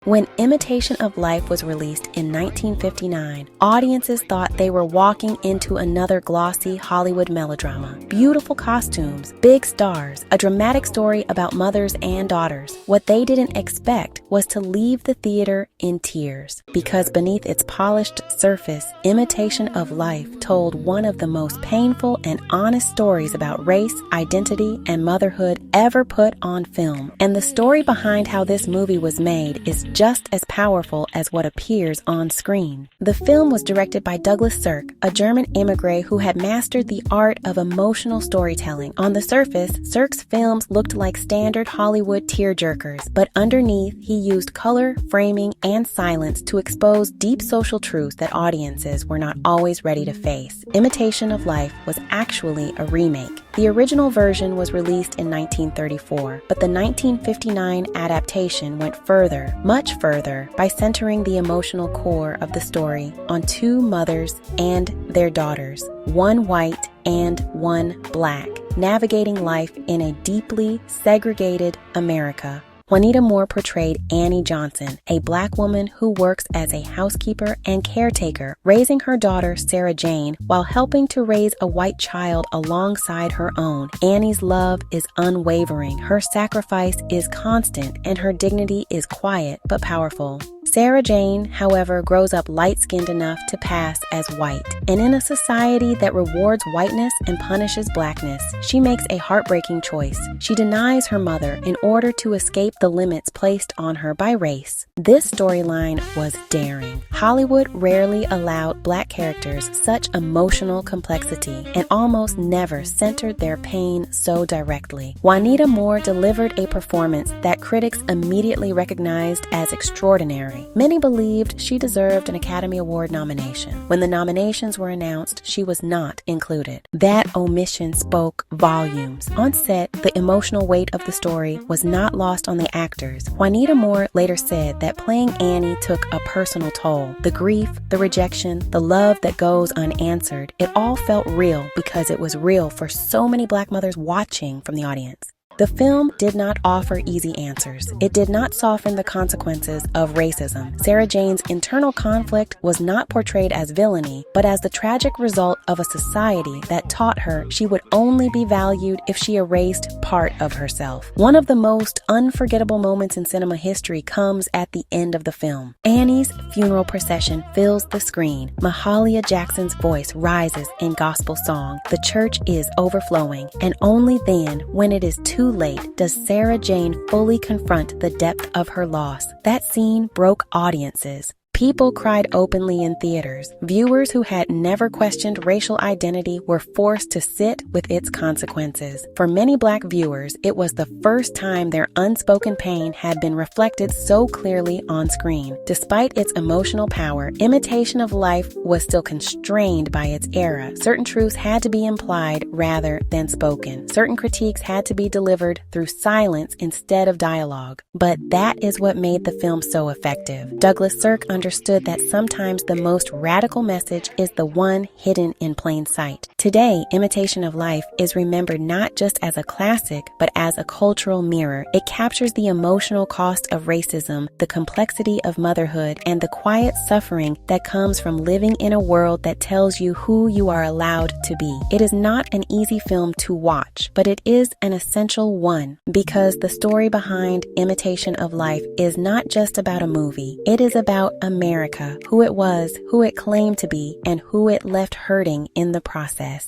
When Imitation of Life was released in 1959, audiences thought they were walking into another glossy Hollywood melodrama. Beautiful costumes, big stars, a dramatic story about mothers and daughters. What they didn't expect was to leave the theater in tears, because beneath its polished surface, Imitation of Life told one of the most painful and honest stories about race, identity, and motherhood ever put on film. And the story behind how this movie was made is just as powerful as what appears on screen. The film was directed by Douglas Sirk, a German immigrant who had mastered the art of emotional storytelling. On the surface, Sirk's films looked like standard Hollywood tearjerkers, but underneath, he used color, framing, and silence to expose deep social truths that audiences were not always ready to face. Imitation of Life was actually a remake. The original version was released in 1934, but the 1959 adaptation went further, much further, by centering the emotional core of the story on two mothers and their daughters, one white and one black, navigating life in a deeply segregated America. Juanita Moore portrayed Annie Johnson, a black woman who works as a housekeeper and caretaker, raising her daughter Sarah Jane while helping to raise a white child alongside her own. Annie's love is unwavering, her sacrifice is constant, and her dignity is quiet but powerful. Sarah Jane, however, grows up light-skinned enough to pass as white, and in a society that rewards whiteness and punishes blackness, she makes a heartbreaking choice. She denies her mother in order to escape the limits placed on her by race. This storyline was daring. Hollywood rarely allowed black characters such emotional complexity and almost never centered their pain so directly. Juanita Moore delivered a performance that critics immediately recognized as extraordinary. Many believed she deserved an Academy Award nomination. When the nominations were announced, she was not included. That omission spoke volumes. On set, the emotional weight of the story was not lost on the actors. Juanita Moore later said that playing Annie took a personal toll. The grief, the rejection, the love that goes unanswered, it all felt real because it was real for so many black mothers watching from the audience. The film did not offer easy answers. It did not soften the consequences of racism. Sarah Jane's internal conflict was not portrayed as villainy, but as the tragic result of a society that taught her she would only be valued if she erased part of herself. One of the most unforgettable moments in cinema history comes at the end of the film. Annie's funeral procession fills the screen. Mahalia Jackson's voice rises in gospel song. The church is overflowing, and only then, when it is too late, does Sarah Jane fully confront the depth of her loss. That scene broke audiences. People cried openly in theaters. Viewers who had never questioned racial identity were forced to sit with its consequences. For many black viewers, it was the first time their unspoken pain had been reflected so clearly on screen. Despite its emotional power, Imitation of Life was still constrained by its era. Certain truths had to be implied rather than spoken. Certain critiques had to be delivered through silence instead of dialogue. But that is what made the film so effective. Douglas Sirk understood that sometimes the most radical message is the one hidden in plain sight. Today, Imitation of Life is remembered not just as a classic, but as a cultural mirror. It captures the emotional cost of racism, the complexity of motherhood, and the quiet suffering that comes from living in a world that tells you who you are allowed to be. It is not an easy film to watch, but it is an essential one, because the story behind Imitation of Life is not just about a movie. It is about America, who it was, who it claimed to be, and who it left hurting in the process.